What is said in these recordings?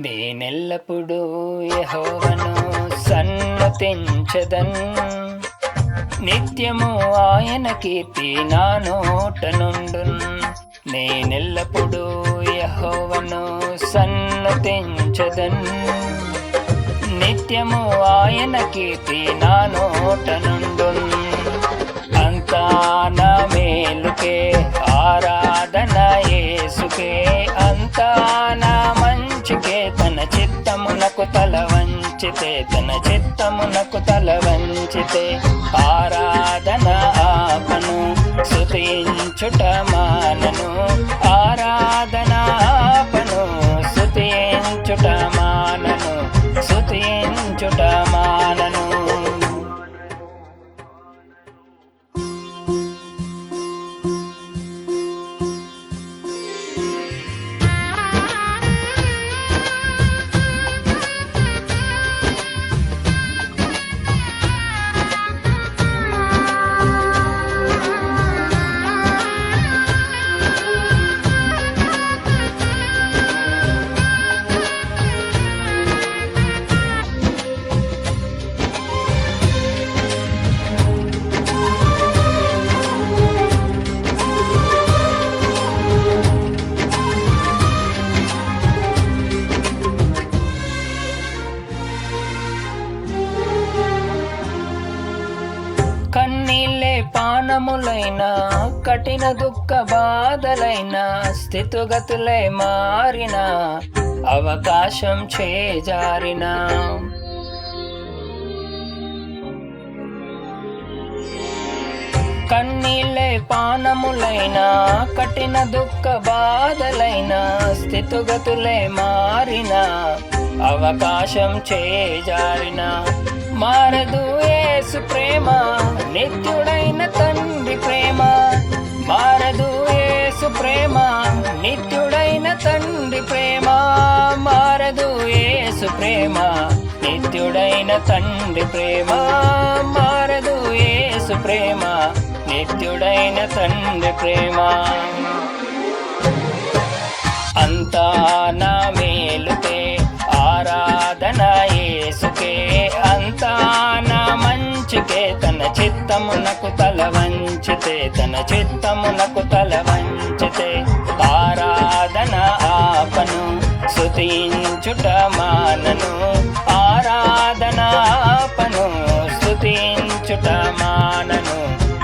నేనెల్లప్పుడూ యెహోవాను సన్నుతించెదన్. నిత్యము ఆయన కీర్తి నా నోట నుండున్. నేనెల్లప్పుడూ యెహోవాను సన్నుతించెదన్. నిత్యము ఆయన కీర్తి నా నోట నుండున్. అంతా నా మేలుకే ఆరాధన యేసుకే. అంతా నా మంచికే తన చిత్తమునకు తల వంచితే. తన చిత్తమునకు తల వంచితే ఆరాధన ఆపను, స్తుతించుట మానను. ఆరాధన ఆపను, స్తుతించుట మానను. స్తుతించుట మానను. కన్నీళ్ళే పానములైన కఠిన దుఃఖ బాధలైన స్థితిగతులే మారిన అవకాశం చేజారిన. కన్నీళ్ళే పానములైన కఠిన దుఃఖ బాధలైన స్థితిగతులే మారిన అవకాశం చేజారిన. మారదు యేసు ప్రేమ, నిత్యుడైన తండ్రి ప్రేమ. మారదు యేసు ప్రేమ, నిత్యుడైన తండ్రి ప్రేమ. మారదు యేసు ప్రేమ, నిత్యుడైన తండ్రి ప్రేమ. మారదు యేసు ప్రేమ, నిత్యుడైన తండ్రి ప్రేమ. అంతా నా మేలుకే ఆరాధన యేసుకే. అంతా నా మంచికే తన చిత్తమునకు తల వంచితే. తన చిత్తమునకు తల వంచితే ఆరాధన ఆపను, స్తుతించుట మానను. ఆరాధన ఆపను, స్తుతించుట మానను.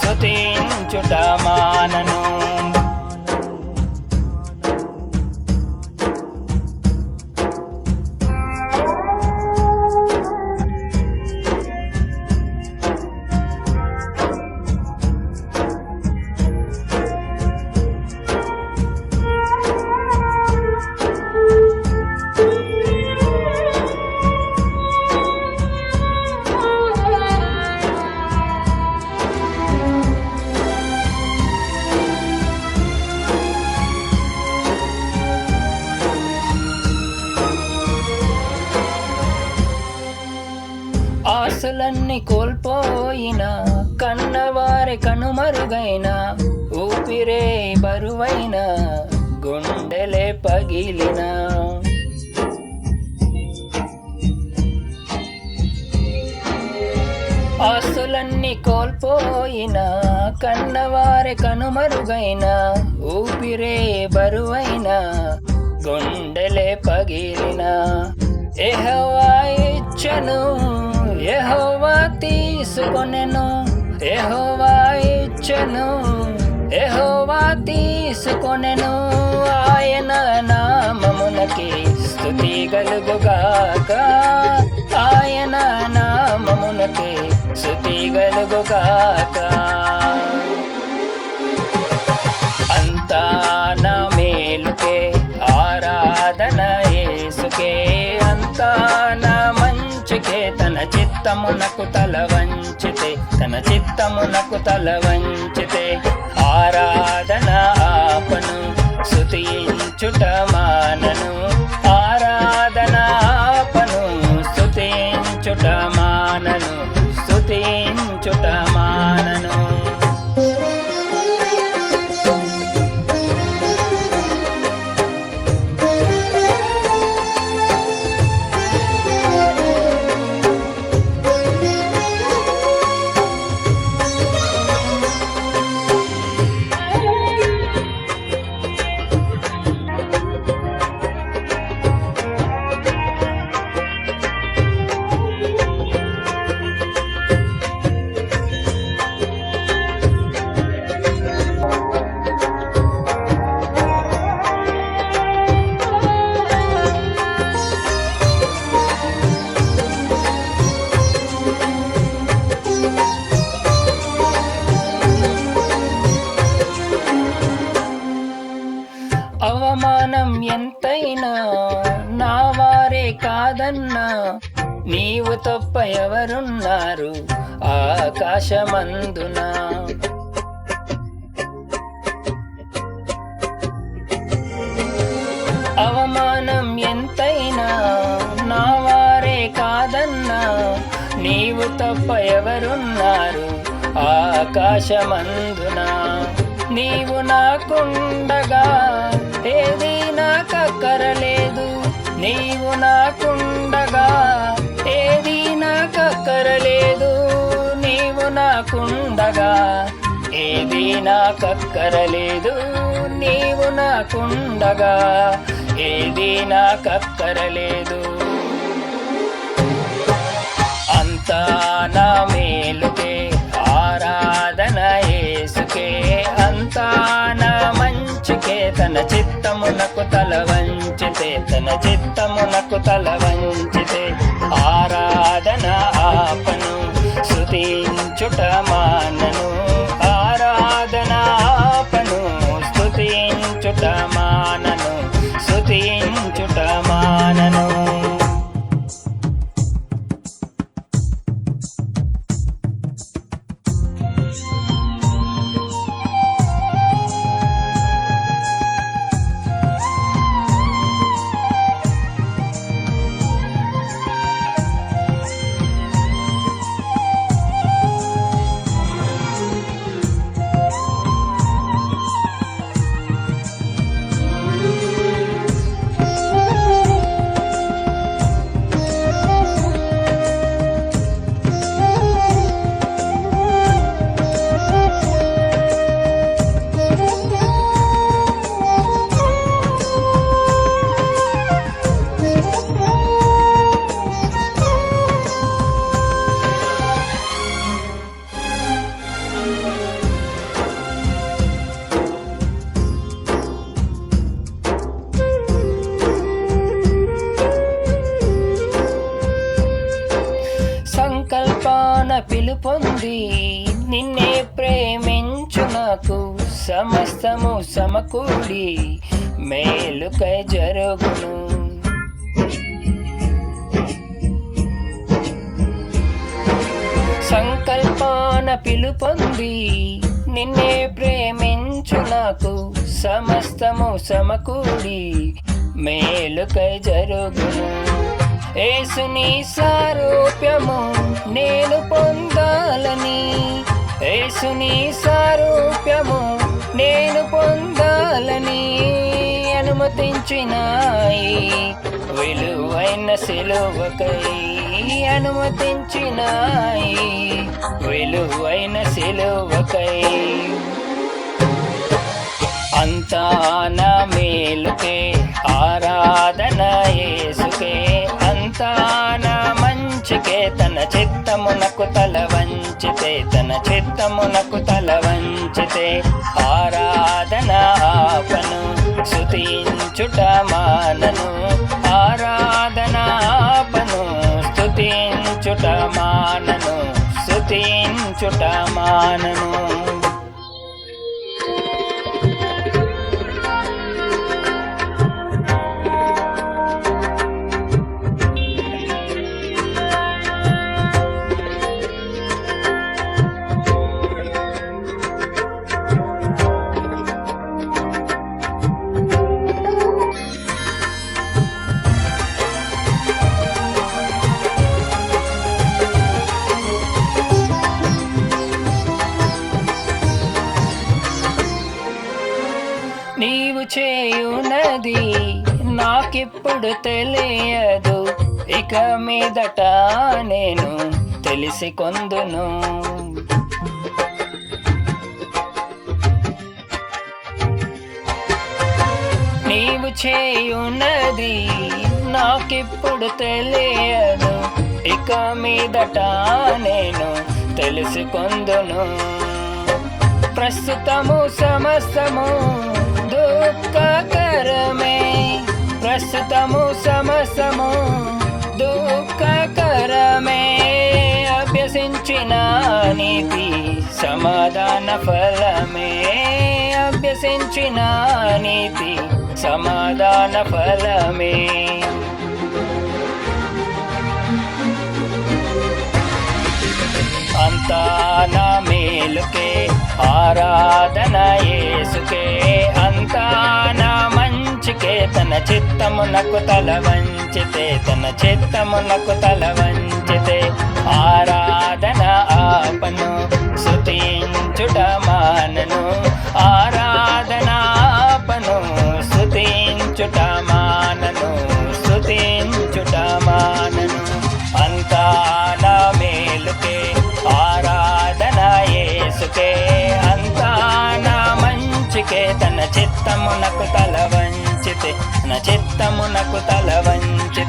స్తుతించుట మానను. ఆశలన్నీ కోల్పోయిన కన్నవారి కనుమరుగైన ఊపిరే బరువైన గుండెలే పగిలిన. ఆస్తులన్నీ కోల్పోయిన కన్నవారి కనుమరుగైన ఊపిరే బరువైన గుండెలే పగిలిన. యెహోవా ఇచ్చెను, యెహోవా తీసుకొనెను. యెహోవా ఇచ్చెను, యెహోవా తీసుకొనెను. ఆయన నామమునకి స్తుతి కలుగుగాక. ఆయన నామమునకి స్తుతి కలుగుగాక. అంతా నా మేలుకే ఆరాధన యేసుకే. అంతా నా మంచికే తన చిత్తమునకు తల వంచితే. తన చిత్తమునకు తల వంచితే ఆరాధన ఆపను, స్తుతించుట మానను. ఆరాధన ఆపను, స్తుతించుట మానను. స్తుతించుట మానను. కాదన్నా నీవు తప్ప ఎవరున్నారు ఆకాశమందున. అవమానం ఎంతైనా నా వారే కాదన్నా నీవు తప్ప ఎవరున్నారు ఆకాశమందున. నీవు నాకుండగా ఏది నాకక్కరలేదు, నీవు నాకుండగా ఏది నాకక్కరలేదు, నీవు నాకుండగా ఏది నాకక్కరలేదు, నీవు నాకుండగా ఏది నాకక్కరలేదు. అంతా నా మేలుకే ఆరాధన యేసుకే, అంతా నా మంచికే తన చిత్తమునకు తల వంచితే, తన చిత్తమునకు తల వంచితే ఆరాధన ఆపను స్తుతించుట మానను, ఆరాధన ఆపను స్తుతించుట మానను, స్తుతించుట మానను. సంకల్పాన పిలుపొంది నిన్నే ప్రేమించు నాకు సమస్తము సమకూడి మేలుకై జరుగును. సంకల్పాన పిలుపొంది నిన్నే ప్రేమించు నాకు సమస్తము సమకూడి మేలుకై జరుగును. యేసుని సారూప్యము నేను పొందాలని, యేసుని సారూప్యము నేను పొందాలని అనుమతించినాయి విలువైన సిలువకై, అనుమతించినాయి విలువైన సిలువకై. అంతా నా మేలుకే ఆరాధన యేసుకే, అంతా నా మంచికే తన చిత్తమునకు తల వంచితే, తన చిత్తమునకు తల వంచితే ఆరాధన ఆపను స్తుతించుట మానను, ఆరాధన ఆపను స్తుతించుట మానను, స్తుతించుట మానను. నీవు చేయునది నాకిప్పుడు తెలియదు, ఇక మీదట నేను తెలిసి కొందును. నీవు చేయునది నాకిప్పుడు తెలియదు, ఇక మీదట నేను తెలుసుకొందును. ప్రస్తుతము సమస్తము దుఃఖకరమే, ప్రస్తుతము సమస్తము దుఃఖకరమే. అభ్యసించిన నీతి సమాధాన ఫలమే, అభ్యసించిన నీతి సమాధాన ఫలమే. మేలుకే ఆరాధన యేసుకే అంతా నా మంచికే తన చిత్తమునకు తల వంచితే తన చిత్తమునకు తల వంచితే ఆరాధన ఆపను స్తుతించుట మానను ఆరాధన ఆపను స్తుతించుట మానను స్తుతించుట మానను అంతా నా మేలుకే ఆరాధన యేసుకే అంతా నా మంచికే తన చిత్తమునకు తల వంచితే తన చిత్తమునకు తల వంచితే